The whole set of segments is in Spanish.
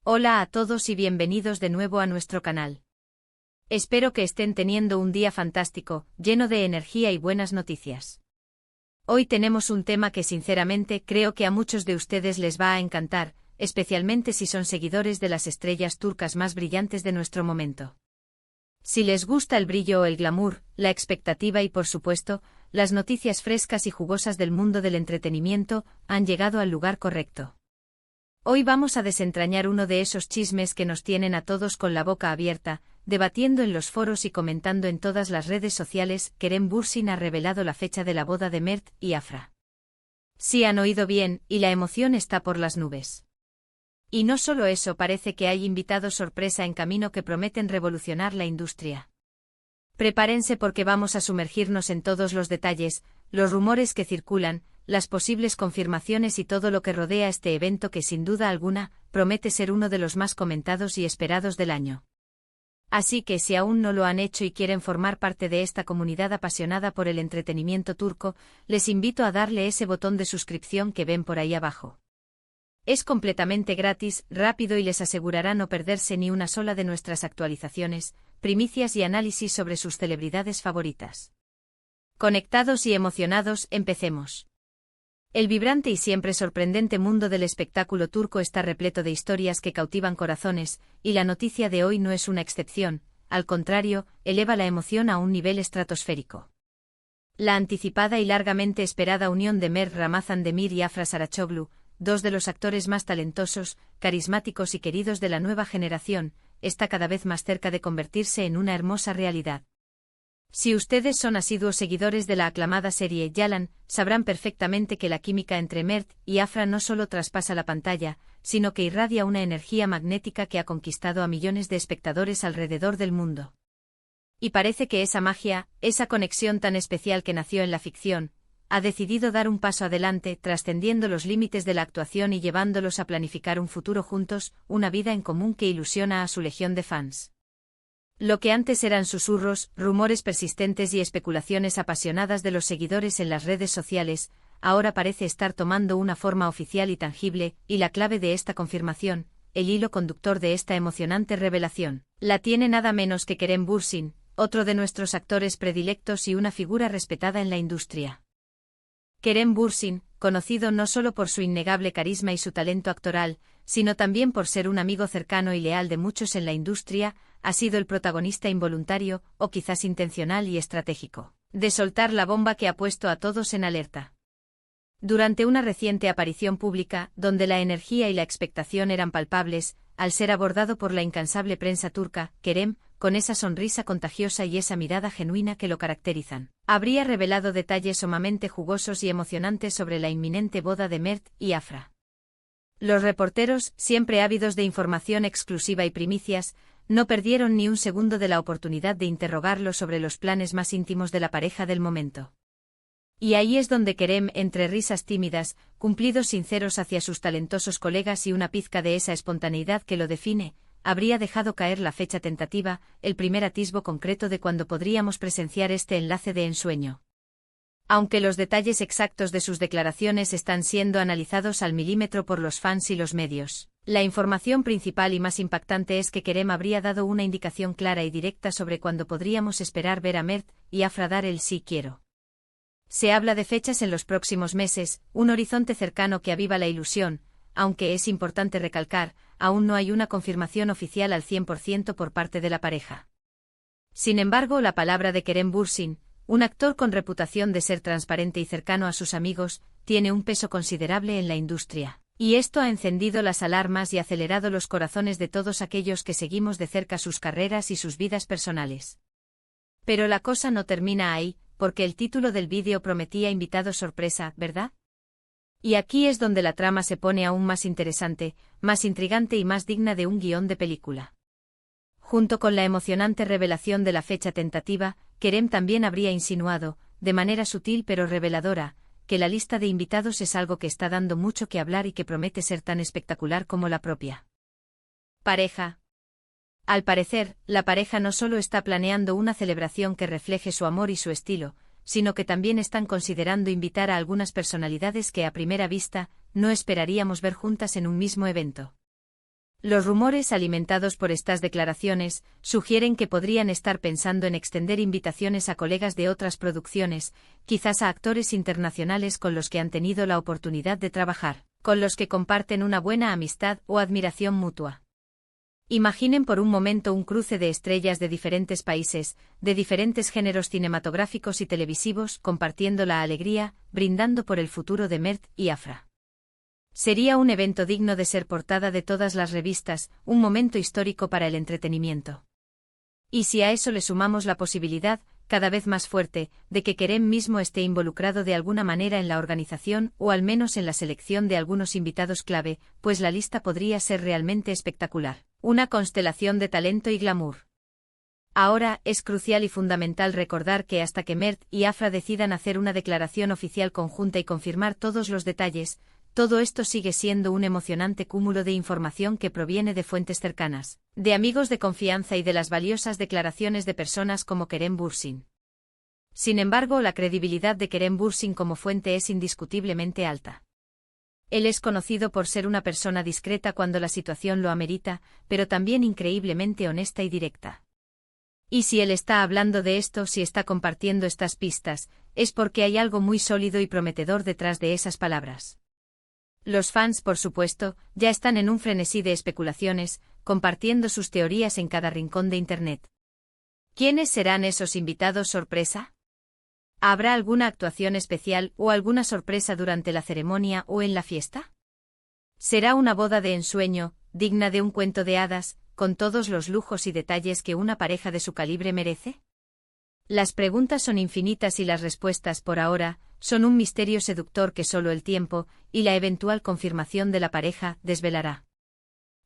Hola a todos y bienvenidos de nuevo a nuestro canal. Espero que estén teniendo un día fantástico, lleno de energía y buenas noticias. Hoy tenemos un tema que sinceramente creo que a muchos de ustedes les va a encantar, especialmente si son seguidores de las estrellas turcas más brillantes de nuestro momento. Si les gusta el brillo o el glamour, la expectativa y por supuesto, las noticias frescas y jugosas del mundo del entretenimiento, han llegado al lugar correcto. Hoy vamos a desentrañar uno de esos chismes que nos tienen a todos con la boca abierta, debatiendo en los foros y comentando en todas las redes sociales. Kerem Bürsin ha revelado la fecha de la boda de Mert y Afra. Sí han oído bien, y la emoción está por las nubes. Y no solo eso, parece que hay invitados sorpresa en camino que prometen revolucionar la industria. Prepárense porque vamos a sumergirnos en todos los detalles, los rumores que circulan, las posibles confirmaciones y todo lo que rodea este evento que sin duda alguna, promete ser uno de los más comentados y esperados del año. Así que si aún no lo han hecho y quieren formar parte de esta comunidad apasionada por el entretenimiento turco, les invito a darle ese botón de suscripción que ven por ahí abajo. Es completamente gratis, rápido y les asegurará no perderse ni una sola de nuestras actualizaciones, primicias y análisis sobre sus celebridades favoritas. Conectados y emocionados, empecemos. El vibrante y siempre sorprendente mundo del espectáculo turco está repleto de historias que cautivan corazones, y la noticia de hoy no es una excepción, al contrario, eleva la emoción a un nivel estratosférico. La anticipada y largamente esperada unión de Mert Ramazan Demir y Afra Saraçoğlu, dos de los actores más talentosos, carismáticos y queridos de la nueva generación, está cada vez más cerca de convertirse en una hermosa realidad. Si ustedes son asiduos seguidores de la aclamada serie Yalan, sabrán perfectamente que la química entre Mert y Afra no solo traspasa la pantalla, sino que irradia una energía magnética que ha conquistado a millones de espectadores alrededor del mundo. Y parece que esa magia, esa conexión tan especial que nació en la ficción, ha decidido dar un paso adelante, trascendiendo los límites de la actuación y llevándolos a planificar un futuro juntos, una vida en común que ilusiona a su legión de fans. Lo que antes eran susurros, rumores persistentes y especulaciones apasionadas de los seguidores en las redes sociales, ahora parece estar tomando una forma oficial y tangible, y la clave de esta confirmación, el hilo conductor de esta emocionante revelación, la tiene nada menos que Kerem Bürsin, otro de nuestros actores predilectos y una figura respetada en la industria. Kerem Bürsin, conocido no solo por su innegable carisma y su talento actoral, sino también por ser un amigo cercano y leal de muchos en la industria, ha sido el protagonista involuntario, o quizás intencional y estratégico, de soltar la bomba que ha puesto a todos en alerta. Durante una reciente aparición pública, donde la energía y la expectación eran palpables, al ser abordado por la incansable prensa turca, Kerem, con esa sonrisa contagiosa y esa mirada genuina que lo caracterizan, habría revelado detalles sumamente jugosos y emocionantes sobre la inminente boda de Mert y Afra. Los reporteros, siempre ávidos de información exclusiva y primicias, no perdieron ni un segundo de la oportunidad de interrogarlo sobre los planes más íntimos de la pareja del momento. Y ahí es donde Kerem, entre risas tímidas, cumplidos sinceros hacia sus talentosos colegas y una pizca de esa espontaneidad que lo define, habría dejado caer la fecha tentativa, el primer atisbo concreto de cuando podríamos presenciar este enlace de ensueño. Aunque los detalles exactos de sus declaraciones están siendo analizados al milímetro por los fans y los medios, la información principal y más impactante es que Kerem habría dado una indicación clara y directa sobre cuándo podríamos esperar ver a Mert y Afra dar el sí quiero. Se habla de fechas en los próximos meses, un horizonte cercano que aviva la ilusión, aunque es importante recalcar, aún no hay una confirmación oficial al 100% por parte de la pareja. Sin embargo, la palabra de Kerem Bürsin, un actor con reputación de ser transparente y cercano a sus amigos, tiene un peso considerable en la industria, y esto ha encendido las alarmas y acelerado los corazones de todos aquellos que seguimos de cerca sus carreras y sus vidas personales. Pero la cosa no termina ahí, porque el título del vídeo prometía invitado sorpresa, ¿verdad? Y aquí es donde la trama se pone aún más interesante, más intrigante y más digna de un guión de película. Junto con la emocionante revelación de la fecha tentativa, Kerem también habría insinuado, de manera sutil pero reveladora, que la lista de invitados es algo que está dando mucho que hablar y que promete ser tan espectacular como la propia pareja. Al parecer, la pareja no solo está planeando una celebración que refleje su amor y su estilo, sino que también están considerando invitar a algunas personalidades que a primera vista no esperaríamos ver juntas en un mismo evento. Los rumores alimentados por estas declaraciones sugieren que podrían estar pensando en extender invitaciones a colegas de otras producciones, quizás a actores internacionales con los que han tenido la oportunidad de trabajar, con los que comparten una buena amistad o admiración mutua. Imaginen por un momento un cruce de estrellas de diferentes países, de diferentes géneros cinematográficos y televisivos, compartiendo la alegría, brindando por el futuro de Mert y Afra. Sería un evento digno de ser portada de todas las revistas, un momento histórico para el entretenimiento. Y si a eso le sumamos la posibilidad, cada vez más fuerte, de que Kerem mismo esté involucrado de alguna manera en la organización o al menos en la selección de algunos invitados clave, pues la lista podría ser realmente espectacular. Una constelación de talento y glamour. Ahora, es crucial y fundamental recordar que hasta que Mert y Afra decidan hacer una declaración oficial conjunta y confirmar todos los detalles, todo esto sigue siendo un emocionante cúmulo de información que proviene de fuentes cercanas, de amigos de confianza y de las valiosas declaraciones de personas como Kerem Bürsin. Sin embargo, la credibilidad de Kerem Bürsin como fuente es indiscutiblemente alta. Él es conocido por ser una persona discreta cuando la situación lo amerita, pero también increíblemente honesta y directa. Y si él está hablando de esto, si está compartiendo estas pistas, es porque hay algo muy sólido y prometedor detrás de esas palabras. Los fans, por supuesto, ya están en un frenesí de especulaciones, compartiendo sus teorías en cada rincón de Internet. ¿Quiénes serán esos invitados sorpresa? ¿Habrá alguna actuación especial o alguna sorpresa durante la ceremonia o en la fiesta? ¿Será una boda de ensueño, digna de un cuento de hadas, con todos los lujos y detalles que una pareja de su calibre merece? Las preguntas son infinitas y las respuestas, por ahora, son un misterio seductor que solo el tiempo, y la eventual confirmación de la pareja, desvelará.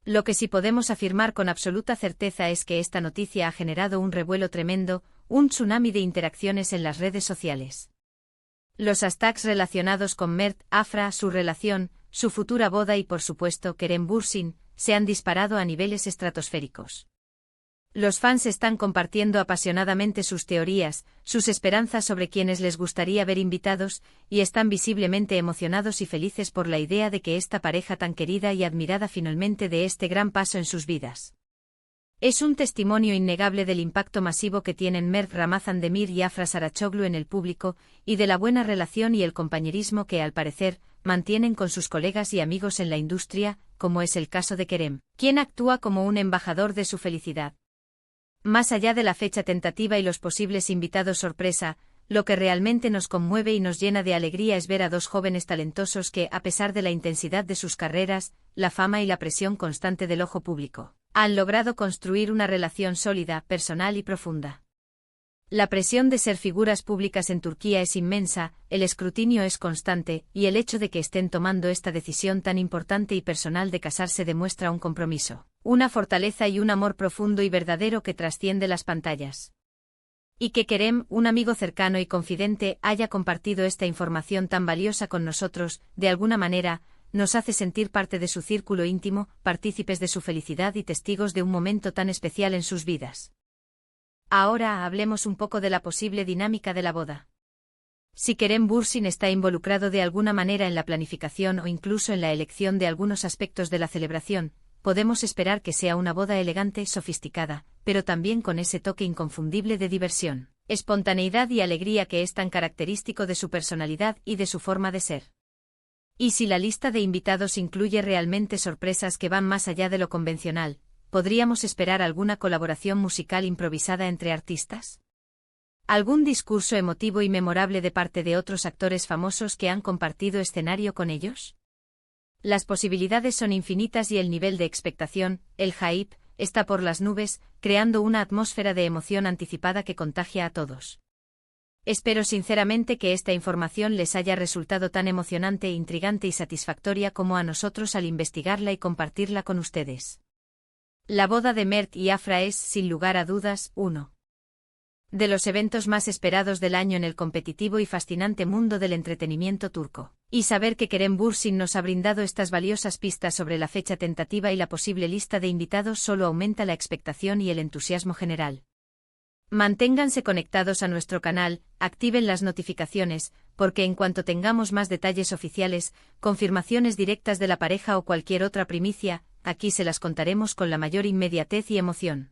Lo que sí podemos afirmar con absoluta certeza es que esta noticia ha generado un revuelo tremendo, un tsunami de interacciones en las redes sociales. Los hashtags relacionados con Mert, Afra, su relación, su futura boda y por supuesto Kerem Bürsin, se han disparado a niveles estratosféricos. Los fans están compartiendo apasionadamente sus teorías, sus esperanzas sobre quienes les gustaría ver invitados, y están visiblemente emocionados y felices por la idea de que esta pareja tan querida y admirada finalmente dé este gran paso en sus vidas. Es un testimonio innegable del impacto masivo que tienen Mert Ramazan Demir y Afra Saraçoğlu en el público, y de la buena relación y el compañerismo que, al parecer, mantienen con sus colegas y amigos en la industria, como es el caso de Kerem, quien actúa como un embajador de su felicidad. Más allá de la fecha tentativa y los posibles invitados sorpresa, lo que realmente nos conmueve y nos llena de alegría es ver a dos jóvenes talentosos que, a pesar de la intensidad de sus carreras, la fama y la presión constante del ojo público, han logrado construir una relación sólida, personal y profunda. La presión de ser figuras públicas en Turquía es inmensa, el escrutinio es constante, y el hecho de que estén tomando esta decisión tan importante y personal de casarse demuestra un compromiso, una fortaleza y un amor profundo y verdadero que trasciende las pantallas. Y que Kerem, un amigo cercano y confidente, haya compartido esta información tan valiosa con nosotros, de alguna manera, nos hace sentir parte de su círculo íntimo, partícipes de su felicidad y testigos de un momento tan especial en sus vidas. Ahora hablemos un poco de la posible dinámica de la boda. Si Kerem Bürsin está involucrado de alguna manera en la planificación o incluso en la elección de algunos aspectos de la celebración, podemos esperar que sea una boda elegante, sofisticada, pero también con ese toque inconfundible de diversión, espontaneidad y alegría que es tan característico de su personalidad y de su forma de ser. Y si la lista de invitados incluye realmente sorpresas que van más allá de lo convencional, ¿podríamos esperar alguna colaboración musical improvisada entre artistas? ¿Algún discurso emotivo y memorable de parte de otros actores famosos que han compartido escenario con ellos? Las posibilidades son infinitas y el nivel de expectación, el hype, está por las nubes, creando una atmósfera de emoción anticipada que contagia a todos. Espero sinceramente que esta información les haya resultado tan emocionante, intrigante y satisfactoria como a nosotros al investigarla y compartirla con ustedes. La boda de Mert y Afra es, sin lugar a dudas, uno de los eventos más esperados del año en el competitivo y fascinante mundo del entretenimiento turco. Y saber que Kerem Bürsin nos ha brindado estas valiosas pistas sobre la fecha tentativa y la posible lista de invitados solo aumenta la expectación y el entusiasmo general. Manténganse conectados a nuestro canal, activen las notificaciones, porque en cuanto tengamos más detalles oficiales, confirmaciones directas de la pareja o cualquier otra primicia, aquí se las contaremos con la mayor inmediatez y emoción.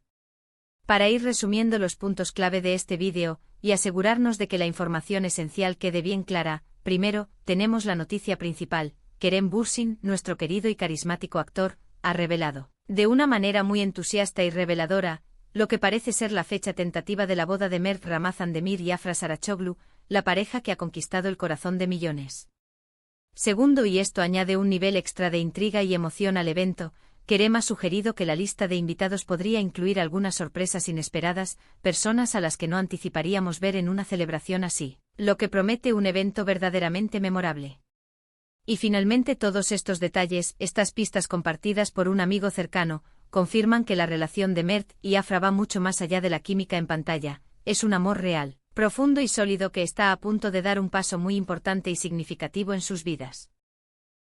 Para ir resumiendo los puntos clave de este vídeo, y asegurarnos de que la información esencial quede bien clara, primero, tenemos la noticia principal. Kerem Bürsin, nuestro querido y carismático actor, ha revelado, de una manera muy entusiasta y reveladora, lo que parece ser la fecha tentativa de la boda de Mert Ramazan Demir y Afra Saraçoğlu, la pareja que ha conquistado el corazón de millones. Segundo, y esto añade un nivel extra de intriga y emoción al evento, Kerem ha sugerido que la lista de invitados podría incluir algunas sorpresas inesperadas, personas a las que no anticiparíamos ver en una celebración así, lo que promete un evento verdaderamente memorable. Y finalmente todos estos detalles, estas pistas compartidas por un amigo cercano, confirman que la relación de Mert y Afra va mucho más allá de la química en pantalla, es un amor real, profundo y sólido que está a punto de dar un paso muy importante y significativo en sus vidas.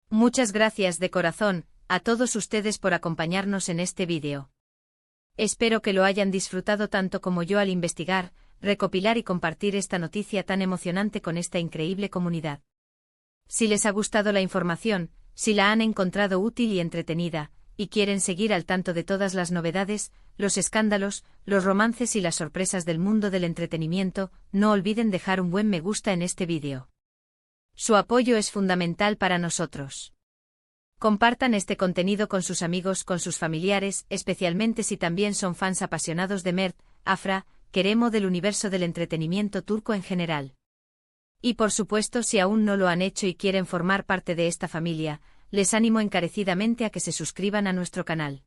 Muchas gracias de corazón a todos ustedes por acompañarnos en este vídeo. Espero que lo hayan disfrutado tanto como yo al investigar, recopilar y compartir esta noticia tan emocionante con esta increíble comunidad. Si les ha gustado la información, si la han encontrado útil y entretenida, y quieren seguir al tanto de todas las novedades, los escándalos, los romances y las sorpresas del mundo del entretenimiento, no olviden dejar un buen me gusta en este vídeo. Su apoyo es fundamental para nosotros. Compartan este contenido con sus amigos, con sus familiares, especialmente si también son fans apasionados de Mert, Afra, Kerem o del universo del entretenimiento turco en general. Y por supuesto, si aún no lo han hecho y quieren formar parte de esta familia, les animo encarecidamente a que se suscriban a nuestro canal.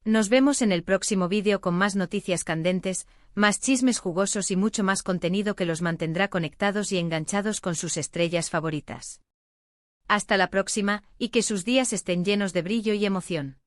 Nos vemos en el próximo vídeo con más noticias candentes, más chismes jugosos y mucho más contenido que los mantendrá conectados y enganchados con sus estrellas favoritas. Hasta la próxima, y que sus días estén llenos de brillo y emoción.